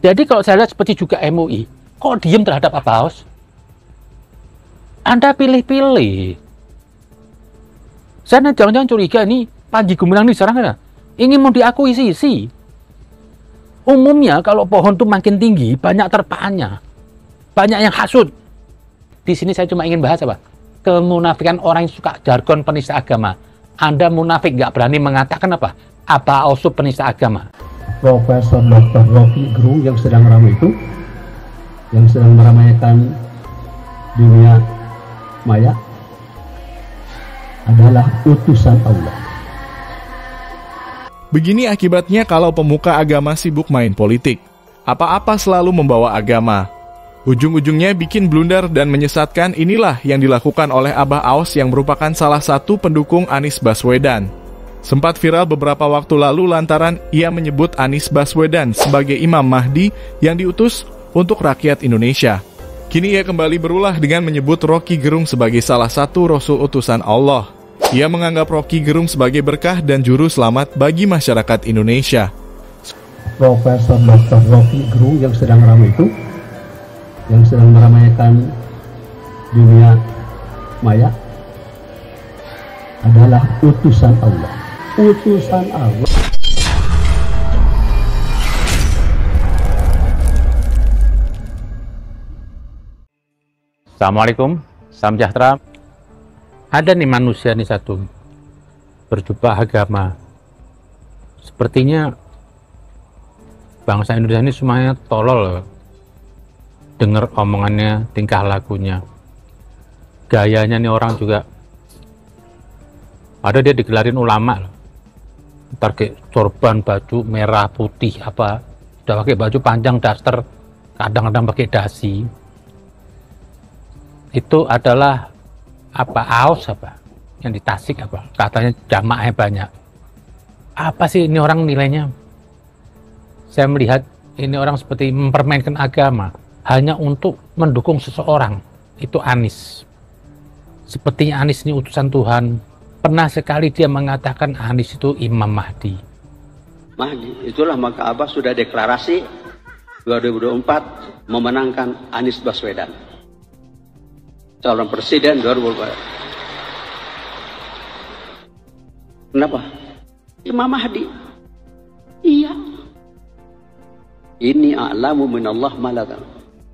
Jadi kalau saya lihat seperti juga MUI, kok diem terhadap Abaos? Anda pilih-pilih. Saya jangan-jangan curiga nih, Panji Gumilang ini sekarang kan ingin mau diakuisisi. Umumnya kalau pohon tuh makin tinggi, banyak terpaannya, banyak yang hasut. Di sini saya cuma ingin bahas apa? Kemunafikan orang yang suka jargon penista agama. Anda munafik nggak berani mengatakan apa? Abaos penista agama. Profesor Dr. Rocky Gerung yang sedang ramai itu, yang sedang meramaikan dunia maya, adalah utusan Allah. Begini akibatnya kalau pemuka agama sibuk main politik. Apa-apa selalu membawa agama. Ujung-ujungnya bikin blunder dan menyesatkan. Inilah yang dilakukan oleh Abah Aos yang merupakan salah satu pendukung Anies Baswedan. Sempat viral beberapa waktu lalu lantaran ia menyebut Anies Baswedan sebagai Imam Mahdi yang diutus untuk rakyat Indonesia. Kini ia kembali berulah dengan menyebut Rocky Gerung sebagai salah satu Rasul utusan Allah. Ia menganggap Rocky Gerung sebagai berkah dan juru selamat bagi masyarakat Indonesia. Profesor Dr. Rocky Gerung yang sedang ramai itu, yang sedang meramaikan dunia maya, adalah utusan Allah. Utusan Allah. Assalamualaikum, salam sejahtera. Ada nih manusia nih satu, berjubah agama. Sepertinya bangsa Indonesia ini semuanya tolol. Dengar omongannya, tingkah lakunya, gayanya nih orang juga. Ada dia digelarin ulama loh. Ntar kayak sorban baju merah putih apa, udah pakai baju panjang daster, kadang-kadang pakai dasi. Itu adalah apa, Aos apa yang di Tasik apa, katanya jamaahnya banyak. Apa sih ini orang nilainya? Saya melihat ini orang seperti mempermainkan agama hanya untuk mendukung seseorang. Itu Anies. Sepertinya Anies ini utusan Tuhan. Pernah sekali dia mengatakan Anies itu Imam Mahdi. Mahdi, itulah maka Abah sudah deklarasi 2024 memenangkan Anies Baswedan. Calon Presiden 2024. Kenapa? Imam Mahdi. Iya. Ini a'lamu minallah malakan.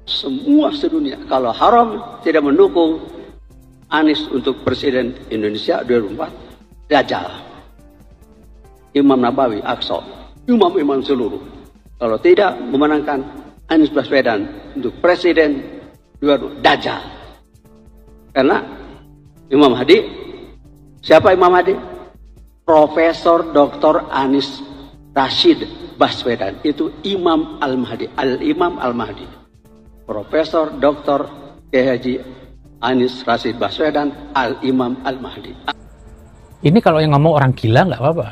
Semua sedunia. Kalau haram tidak mendukung Anies untuk Presiden Indonesia 2024, Dajjal. Imam Nabawi, Aqsa, imam-imam seluruh. Kalau tidak memenangkan Anies Baswedan untuk Presiden 2024, Dajjal. Karena Imam Mahdi, siapa Imam Mahdi? Profesor Dr. Anies Rashid Baswedan, itu Imam Al-Mahdi, Al-Imam Al-Mahdi. Profesor Dr. Haji Anies Rashid Baswedan, Al-Imam Al-Mahdi. Ini kalau yang ngomong orang gila nggak apa-apa.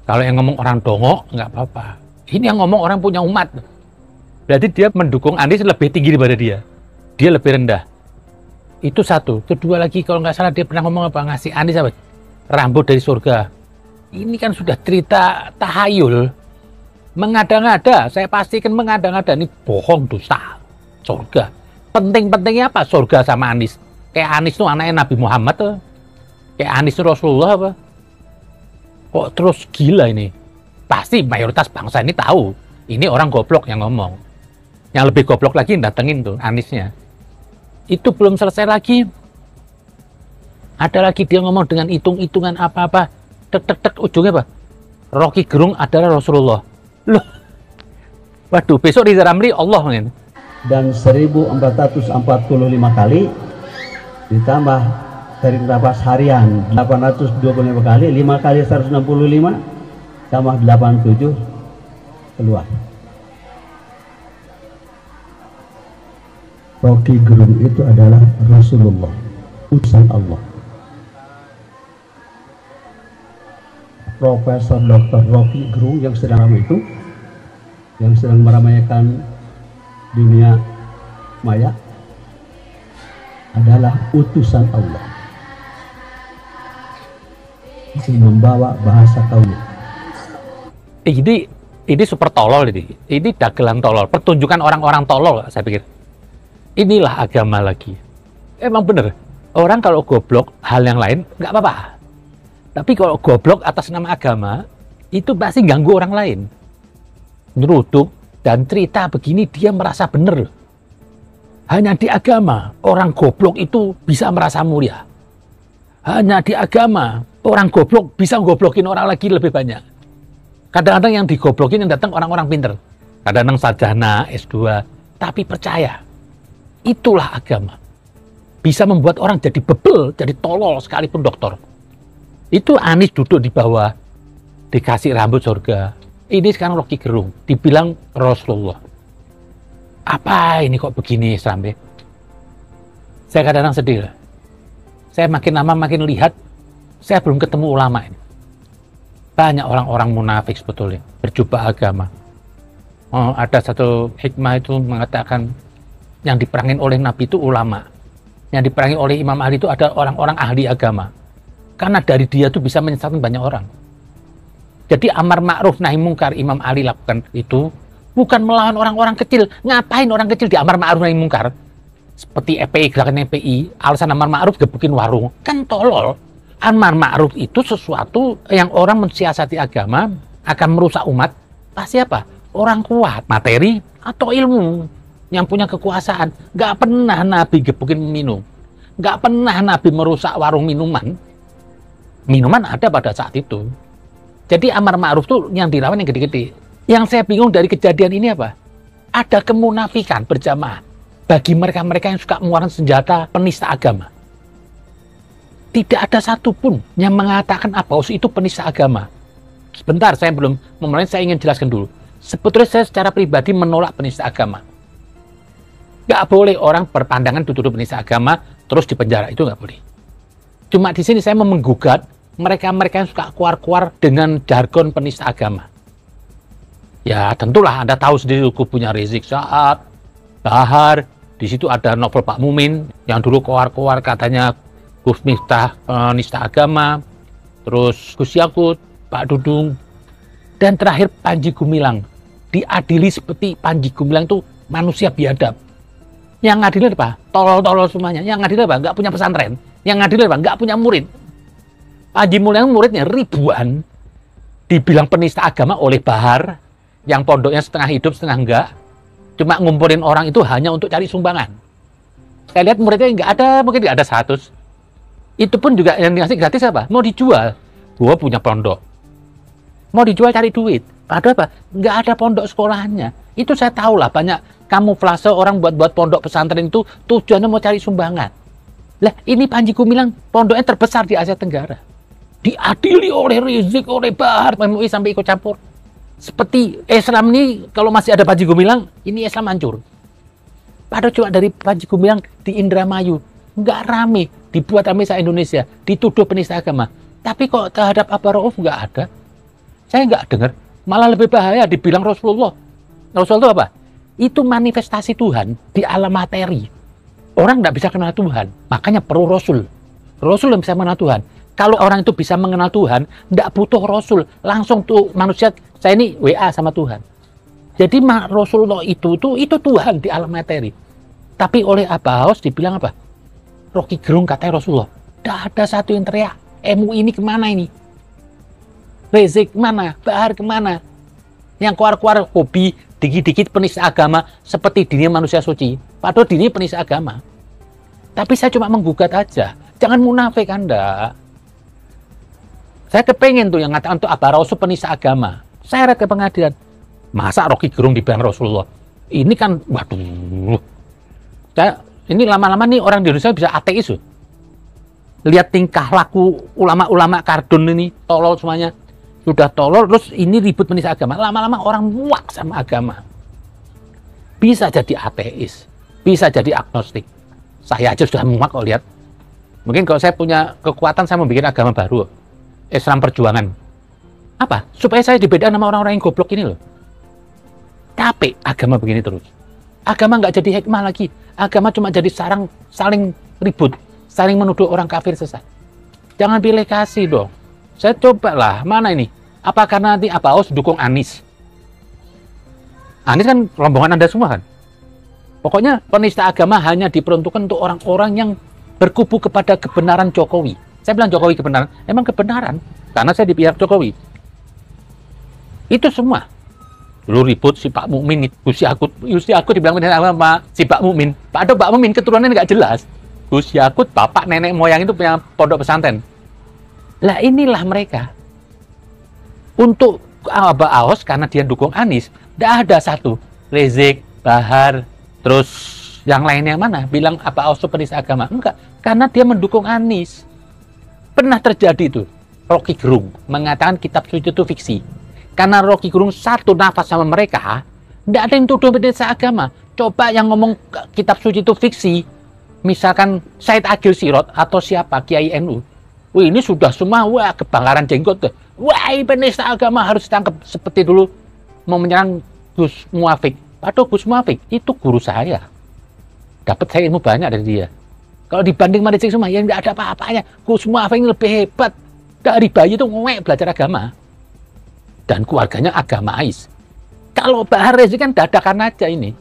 Kalau yang ngomong orang dongok nggak apa-apa. Ini yang ngomong orang punya umat. Berarti dia mendukung Anies lebih tinggi daripada dia. Dia lebih rendah. Itu satu. Kedua lagi, kalau nggak salah dia pernah ngomong apa, ngasih Anies apa? Rambut dari surga. Ini kan sudah cerita tahayul. Mengada-ngada. Saya pastikan mengada-ngada. Ini bohong, dusta. Surga. Penting-pentingnya apa? Surga sama Anies. Kayak Anies itu anaknya Nabi Muhammad tuh. Kayak Anies itu Rasulullah apa? Kok terus gila ini? Pasti mayoritas bangsa ini tahu. Ini orang goblok yang ngomong. Yang lebih goblok lagi datengin tuh Aniesnya. Itu belum selesai lagi. Ada lagi dia ngomong dengan hitung-hitungan apa-apa. Tek-tek-tek ujungnya apa? Rocky Gerung adalah Rasulullah. Loh. Waduh, besok di Ramli Allah ini. Dan 1445 kali ditambah tarik nafas harian 825 kali, 5 kali 165 tambah 87 keluar. Rocky Gerung itu adalah Rasulullah, utusan Allah. Profesor Dr. Rocky Gerung yang sedang ramai itu, yang sedang meramaikan dunia maya, adalah utusan Allah. Itu membawa bahasa kaumnya. Jadi Ini super tolol ini. Ini dagelan tolol. Pertunjukan orang-orang tolol, saya pikir. Inilah agama lagi. Emang bener. Orang kalau goblok, hal yang lain, nggak apa-apa. Tapi kalau goblok atas nama agama, itu pasti ganggu orang lain. Nyeruduk dan cerita begini, dia merasa bener. Hanya di agama, orang goblok itu bisa merasa mulia. Hanya di agama, orang goblok bisa goblokin orang lagi lebih banyak. Kadang-kadang yang digoblokin yang datang orang-orang pinter. Kadang-kadang sarjana, S2. Tapi percaya, itulah agama. Bisa membuat orang jadi bebel, jadi tolol sekalipun dokter. Itu Anies duduk di bawah, dikasih rambut surga. Ini sekarang Rocky Gerung, dibilang Rasulullah. Apa ini kok begini sampai? Saya kadang-kadang sedih lah. Saya makin lama makin lihat, saya belum ketemu ulama ini. Banyak orang-orang munafik sebetulnya, berjubah agama. Oh, ada satu hikmah itu mengatakan, yang diperangin oleh Nabi itu ulama. Yang diperangi oleh Imam Ali itu ada orang-orang ahli agama. Karena dari dia itu bisa menyesatkan banyak orang. Jadi amar ma'ruf nahi mungkar Imam Ali lakukan itu bukan melawan orang-orang kecil. Ngapain orang kecil di amar ma'ruf nahi mungkar? Seperti EPI, gerakan EPI, alasan amar ma'ruf gebukin warung. Kan tolol. Amar ma'ruf itu sesuatu yang orang mensiasati agama akan merusak umat. Pasti apa? Orang kuat, materi atau ilmu yang punya kekuasaan. Gak pernah Nabi gebukin minum. Gak pernah Nabi merusak warung minuman. Minuman ada pada saat itu. Jadi amar ma'ruf tuh yang dilawan yang gede-gede. Yang saya bingung dari kejadian ini apa? Ada kemunafikan berjamaah bagi mereka-mereka yang suka mengeluarkan senjata penista agama. Tidak ada satupun yang mengatakan Abaus itu penista agama. Sebentar, saya belum memulai, saya ingin jelaskan dulu. Sebetulnya saya secara pribadi menolak penista agama. Gak boleh orang berpandangan dituduh penista agama terus dipenjara, itu gak boleh. Cuma di sini saya mau menggugat mereka-mereka yang suka keluar-keluar dengan jargon penista agama. Ya tentulah Anda tahu sendiri kubunya Rizik Syihab, Bahar, di situ ada novel Pak Mumin yang dulu keluar-keluar katanya Gus Miftah penista agama, terus Gus Yakut, Pak Dudung, dan terakhir Panji Gumilang. Diadili seperti Panji Gumilang itu manusia biadab. Yang ngadilin apa? Tolol-tolol semuanya. Yang ngadilin apa? Nggak punya pesantren. Yang ngadilin apa? Nggak punya murid. Panji Gumilang muridnya ribuan. Dibilang penista agama oleh Bahar, yang pondoknya setengah hidup, setengah enggak. Cuma ngumpulin orang itu hanya untuk cari sumbangan. Saya lihat muridnya nggak ada, mungkin nggak ada 100. Itu pun juga yang dikasih gratis apa? Mau dijual. Gua punya pondok. Mau dijual cari duit. Ada apa? Nggak ada pondok sekolahnya. Itu saya tahu lah, banyak kamuflase orang buat pondok pesantren itu tujuannya mau cari sumbangan. Lah, ini Panji Gumilang pondoknya terbesar di Asia Tenggara. Diadili oleh Rizik, oleh Bahar, MUI sampai ikut campur. Seperti Islam ini, kalau masih ada Panji Gumilang, ini Islam hancur. Padahal cuma dari Panji Gumilang di Indramayu, nggak rame, dibuat rame se-Indonesia, dituduh penista agama. Tapi kok terhadap Aba Rauf nggak ada. Saya nggak dengar. Malah lebih bahaya dibilang Rasulullah. Rasulullah itu apa? Itu manifestasi Tuhan di alam materi. Orang nggak bisa kenal Tuhan, makanya perlu Rasul. Rasul yang bisa mengenal Tuhan. Kalau orang itu bisa mengenal Tuhan, nggak butuh Rasul. Langsung tuh manusia, saya ini WA sama Tuhan. Jadi Rasulullah itu Tuhan di alam materi. Tapi oleh Abaus dibilang apa? Rocky Gerung katanya Rasulullah. Nggak ada satu yang teriak. MUI ini kemana ini? Rizik kemana? Bahar kemana? Yang keluar-keluar hobi dikit-dikit penista agama seperti dirinya manusia suci. Padahal dirinya penista agama. Tapi saya cuma menggugat aja. Jangan munafik Anda. Saya kepengen tuh yang ngatakan tuh Aba Rauf penista agama. Saya ke pengadilan. Masa Rocky Gerung dibilang Rasulullah? Ini kan, waduh. Ini lama-lama nih orang di Indonesia bisa ateis loh. Lihat tingkah laku ulama-ulama kardun ini, tolol semuanya. Sudah tolol, terus ini ribut penista agama. Lama-lama orang muak sama agama. Bisa jadi ateis, bisa jadi agnostik. Saya aja sudah muak kalau lihat. Mungkin kalau saya punya kekuatan, saya mau bikin agama baru. Islam Perjuangan. Apa? Supaya saya dibedakan sama orang-orang yang goblok ini loh. Capek agama begini terus. Agama nggak jadi hikmah lagi. Agama cuma jadi saling ribut, saling menuduh orang kafir sesat. Jangan pilih kasih dong. Saya coba lah, mana ini? Apa karena nanti Abaus dukung Anies? Anies kan rombongan Anda semua kan. Pokoknya penista agama hanya diperuntukkan untuk orang-orang yang berkubu kepada kebenaran Jokowi. Saya bilang Jokowi kebenaran, emang kebenaran. Karena saya di pihak Jokowi. Itu semua. Dulu ribut si Pak Mukmin, Gus Yakut dibilang penista agama, si Pak Mukmin. Pak Mukmin keturunannya nggak jelas. Gus Yakut, bapak nenek moyang itu punya pondok pesantren. Lah inilah mereka. Untuk Abah Aos karena dia dukung Anies, tidak ada satu Rizik, Bahar, terus yang lainnya mana bilang Abah Aos itu penista agama. Enggak, karena dia mendukung Anies. Pernah terjadi itu. Rocky Gerung mengatakan kitab suci itu fiksi. Karena Rocky Gerung satu nafas sama mereka, tidak ada yang tuduh penista agama. Coba yang ngomong kitab suci itu fiksi, misalkan Said Agil Sirot atau siapa Kiai NU. Wih, ini sudah semua wah kebakaran jenggot tuh. Wah, penista agama harus ditangkap seperti dulu mau menyerang Gus Muafik. Padahal Gus Muafik itu guru saya. Dapat saya ilmu banyak dari dia. Kalau dibanding Rizik semua yang tidak ada apa-apanya. Gus Muafik ini lebih hebat. Dari bayi itu ngewek belajar agama. Dan keluarganya agamais. Kalau Bahar Rizik kan dadakan aja ini.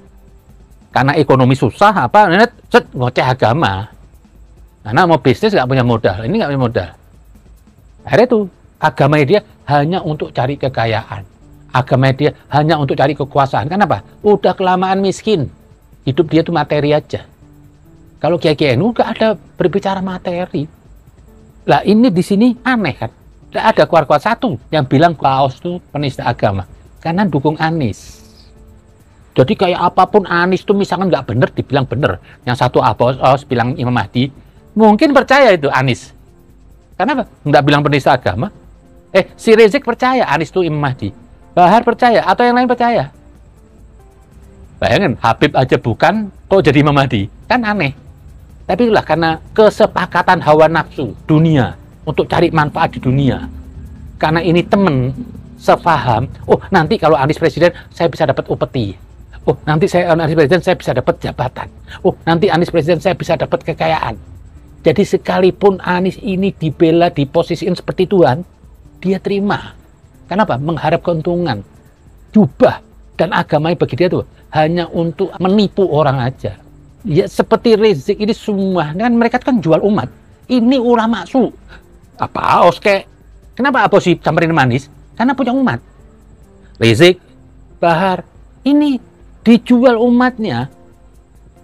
Karena ekonomi susah apa, ngoceh agama. Karena mau bisnis nggak punya modal, ini nggak punya modal. Akhirnya tuh agama dia hanya untuk cari kekayaan, agama dia hanya untuk cari kekuasaan. Kenapa? Udah kelamaan miskin, hidup dia tuh materi aja. Kalau Kiai NU nggak ada berbicara materi. Lah ini di sini aneh kan? Nggak ada keluar satu yang bilang Aos tuh penista agama, karena dukung Anies. Jadi kayak apapun Anies tuh misalkan nggak bener, dibilang bener. Yang satu Aos bilang Imam Mahdi, mungkin percaya itu Anies. Kenapa? Nggak bilang penista agama. Si Rizik percaya Anies itu Imam Mahdi. Bahar percaya atau yang lain percaya. Bayangin, Habib aja bukan, kok jadi Imam Mahdi? Kan aneh. Tapi itulah karena kesepakatan hawa nafsu dunia untuk cari manfaat di dunia. Karena ini temen sefaham. Oh, nanti kalau Anies presiden saya bisa dapat upeti. Oh, nanti Anies presiden saya bisa dapat jabatan. Oh, nanti Anies presiden saya bisa dapat kekayaan. Jadi sekalipun Anies ini dibela, diposisiin seperti Tuhan, dia terima. Kenapa? Mengharap keuntungan. Jubah dan agamanya bagi dia tuh hanya untuk menipu orang aja. Ya seperti Rizik ini semua, kan mereka kan jual umat. Ini ulama su. Apa Aos kek? Kenapa Aos sih samperin Anies? Karena punya umat. Rizik, Bahar, ini dijual umatnya.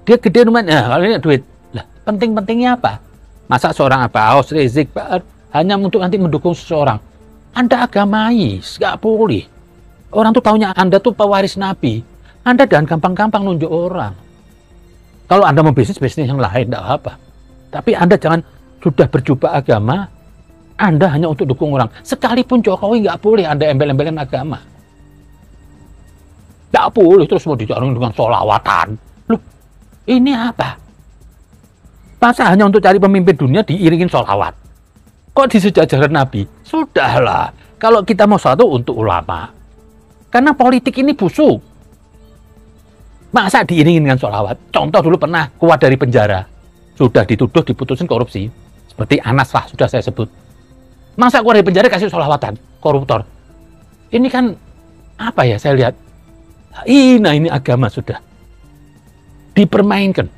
Dia gede umatnya. Kalau ini duit. Lah, penting-pentingnya apa? Masa seorang Aos, Rizik, Bahar hanya untuk nanti mendukung seseorang? Anda agamais, nggak boleh. Orang tuh taunya Anda tuh pewaris Nabi. Anda jangan gampang-gampang nunjuk orang. Kalau Anda mau bisnis yang lain, nggak apa-apa. Tapi Anda jangan sudah berjubah agama, Anda hanya untuk dukung orang. Sekalipun Jokowi nggak boleh Anda embel-embelin agama. Nggak boleh terus mau dijarung dengan sholawatan. Loh, ini apa? Masa hanya untuk cari pemimpin dunia diiringin sholawat? Kok di sejajaran Nabi? Sudahlah, kalau kita mau satu untuk ulama. Karena politik ini busuk. Masa diiringin dengan sholawat? Contoh dulu pernah keluar dari penjara. Sudah dituduh, diputusin korupsi. Seperti Anas lah, sudah saya sebut. Masa keluar dari penjara kasih sholawatan? Koruptor. Ini kan, apa ya saya lihat. Nah ini agama sudah. Dipermainkan.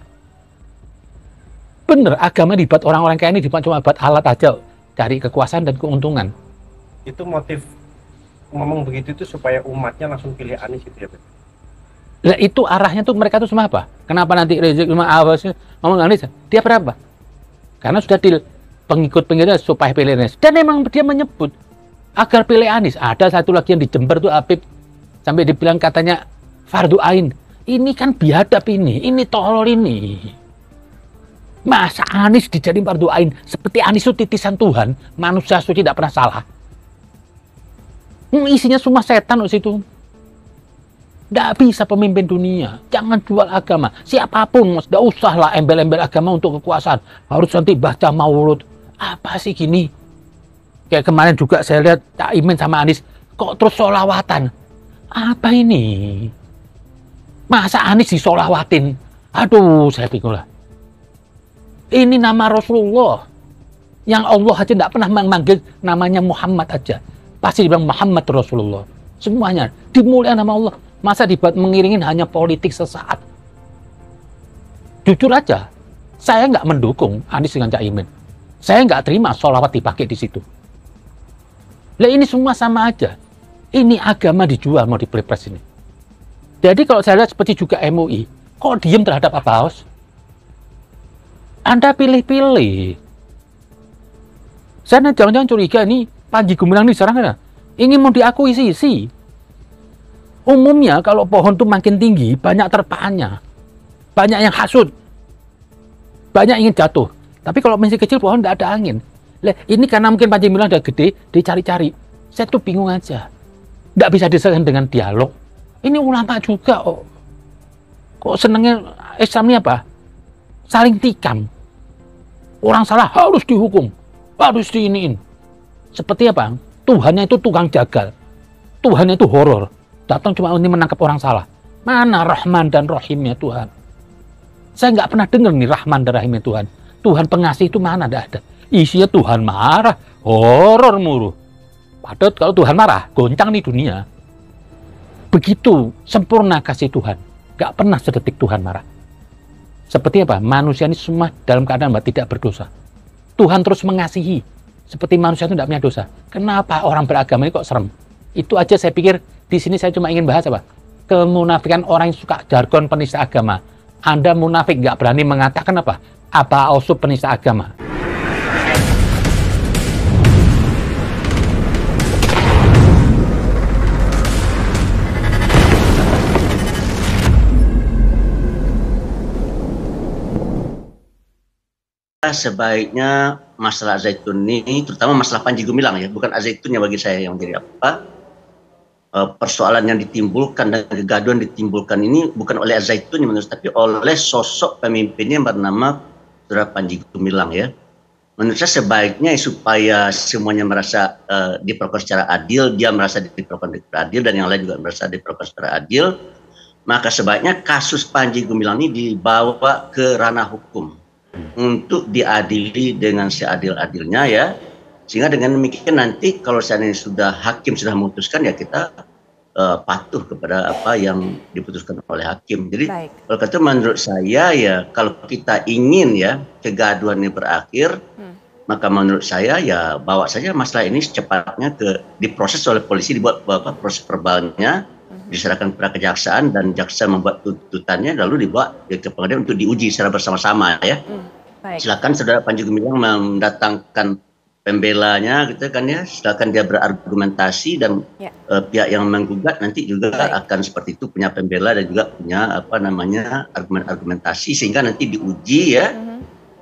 Bener, agama dibuat orang-orang kayak ini dibuat cuma buat alat aja. Cari kekuasaan dan keuntungan. Itu motif ngomong begitu itu supaya umatnya langsung pilih Anies gitu ya, Pak? Lah itu arahnya tuh mereka tuh semua apa? Kenapa nanti Rizik cuma Awas ngomong Anies? Dia berapa? Karena sudah pengikut-pengikutnya supaya pilih Anies. Dan memang dia menyebut agar pilih Anies. Ada satu lagi yang di Jember tuh Habib sampai dibilang katanya fardu ain. Ini kan biadab ini tolol ini. Masa Anies dijadiin fardu ain? Seperti Anies itu titisan Tuhan, manusia suci tidak pernah salah. Isinya semua setan di situ. Nggak bisa pemimpin dunia. Jangan jual agama. Siapapun, nggak usah lah embel-embel agama untuk kekuasaan. Harus nanti baca maulud. Apa sih gini? Kayak kemarin juga saya lihat Cak Imin sama Anies. Kok terus sholawatan? Apa ini? Masa Anies disolawatin? Aduh, saya bingung lah. Ini nama Rasulullah. Yang Allah aja nggak pernah memanggil namanya Muhammad aja. Pasti dibilang Muhammad Rasulullah. Semuanya dimuliakan nama Allah. Masa dibuat mengiringin hanya politik sesaat? Jujur aja, saya nggak mendukung Anies dengan Caimin. Saya nggak terima sholawat dipakai di situ. Lah ini semua sama aja. Ini agama dijual mau di Pilpres ini. Jadi kalau saya lihat seperti juga MUI, kok diem terhadap Pak Paus? Anda pilih-pilih. Saya jangan-jangan curiga ini Panji Gumilang ini sekarang kan ingin mau diakuisisi. Umumnya kalau pohon tuh makin tinggi, banyak terpaannya. Banyak yang hasut. Banyak ingin jatuh. Tapi kalau masih kecil pohon tidak ada angin. Lah, ini karena mungkin Panji Gumilang udah gede, dicari-cari. Saya tuh bingung aja. Nggak bisa diselesaikan dengan dialog. Ini ulama juga kok. Kok senengnya Islam ini apa? Saling tikam. Orang salah harus dihukum. Harus diiniin. Seperti apa? Tuhannya itu tukang jagal. Tuhannya itu horor. Datang cuma ini menangkap orang salah. Mana Rahman dan Rahimnya Tuhan? Saya nggak pernah dengar nih Rahman dan Rahimnya Tuhan. Tuhan pengasih itu mana? Nggak ada. Isinya Tuhan marah, horor mulu. Padahal kalau Tuhan marah, goncang nih dunia. Begitu sempurna kasih Tuhan. Nggak pernah sedetik Tuhan marah. Seperti apa? Manusia ini semua dalam keadaan tidak berdosa. Tuhan terus mengasihi. Seperti manusia itu tidak punya dosa. Kenapa orang beragama ini kok serem? Itu aja saya pikir di sini saya cuma ingin bahas apa? Kemunafikan orang yang suka jargon penista agama. Anda munafik nggak berani mengatakan apa? Apa ausub penista agama? Sebaiknya masalah Zaitun ini, terutama masalah Panji Gumilang ya, bukan Zaitunnya bagi saya yang menjadi apa, persoalan yang ditimbulkan dan kegaduhan ditimbulkan ini bukan oleh Zaitun menurut saya, tapi oleh sosok pemimpinnya yang bernama Saudara Panji Gumilang ya. Menurut saya sebaiknya supaya semuanya merasa diperlakukan secara adil, dia merasa diperlakukan secara adil dan yang lain juga merasa diperlakukan secara adil, maka sebaiknya kasus Panji Gumilang ini dibawa ke ranah hukum untuk diadili dengan seadil-adilnya ya, sehingga dengan demikian nanti kalau seandainya sudah hakim sudah memutuskan ya kita patuh kepada apa yang diputuskan oleh hakim. Jadi kalau kata menurut saya ya kalau kita ingin ya kegaduhan ini berakhir, maka menurut saya ya bawa saja masalah ini secepatnya diproses oleh polisi, dibuat proses verbalnya, diserahkan kepada kejaksaan dan jaksa membuat tuntutannya lalu dibawa ke pengadilan untuk diuji secara bersama-sama ya. Silakan Saudara Panji Gumilang mendatangkan pembelanya gitu kan ya, silakan dia berargumentasi dan pihak yang menggugat nanti juga akan seperti itu punya pembela dan juga punya apa namanya argumentasi sehingga nanti diuji ya.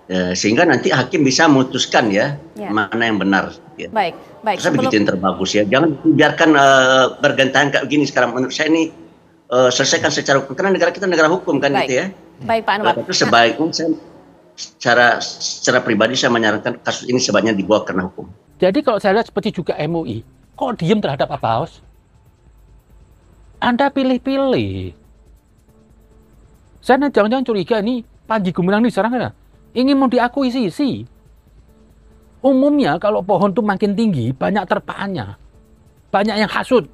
Sehingga nanti hakim bisa memutuskan ya mana yang benar ya. Baik. Saya begitu yang terbagus ya. Jangan biarkan bergantian kayak begini sekarang. Menurut saya ini selesaikan secara hukum karena negara kita negara hukum kan gitu ya. Baik Pak Anwar. Itu sebaiknya saya secara pribadi saya menyarankan kasus ini sebaiknya dibawa ke ranah hukum. Jadi kalau saya lihat seperti juga MUI, kok diem terhadap Pak Paus? Anda pilih-pilih. Saya jangan-jangan curiga ini Panji Gumilang ini sekarang kan ingin mau diakuisisi. Umumnya kalau pohon tuh makin tinggi, banyak terpaannya. Banyak yang hasut.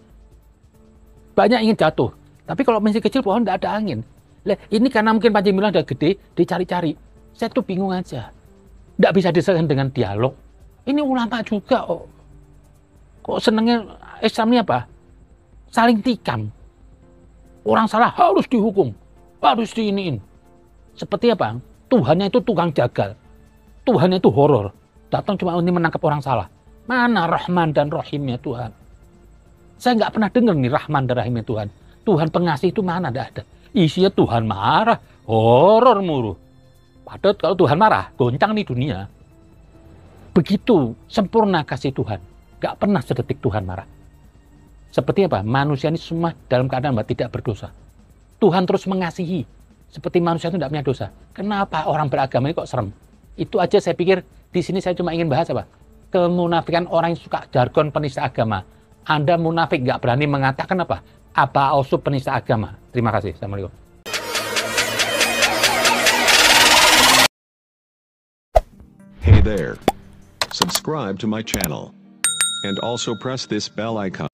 Banyak ingin jatuh. Tapi kalau masih kecil pohon tidak ada angin. Lah, ini karena mungkin Panji Gumilang udah gede, dicari-cari. Saya tuh bingung aja. Nggak bisa diselesaikan dengan dialog. Ini ulama juga kok. Kok senengnya Islam ini apa? Saling tikam. Orang salah harus dihukum. Harus diiniin. Seperti apa? Tuhannya itu tukang jagal. Tuhannya itu horor. Datang cuma ini menangkap orang salah. Mana Rahman dan Rahimnya Tuhan? Saya nggak pernah dengar nih Rahman dan Rahimnya Tuhan. Tuhan pengasih itu mana? Nggak ada. Isinya Tuhan marah, horor mulu. Padahal kalau Tuhan marah, goncang nih dunia. Begitu sempurna kasih Tuhan. Nggak pernah sedetik Tuhan marah. Seperti apa? Manusia ini semua dalam keadaan tidak berdosa. Tuhan terus mengasihi. Seperti manusia itu tidak punya dosa. Kenapa orang beragama ini kok serem? Itu aja saya pikir di sini saya cuma ingin bahas apa? Kemunafikan orang yang suka jargon penista agama. Anda munafik nggak berani mengatakan apa? Apa ausub penista agama? Terima kasih. Assalamualaikum. Hey there. Subscribe to my channel. And also press this bell icon.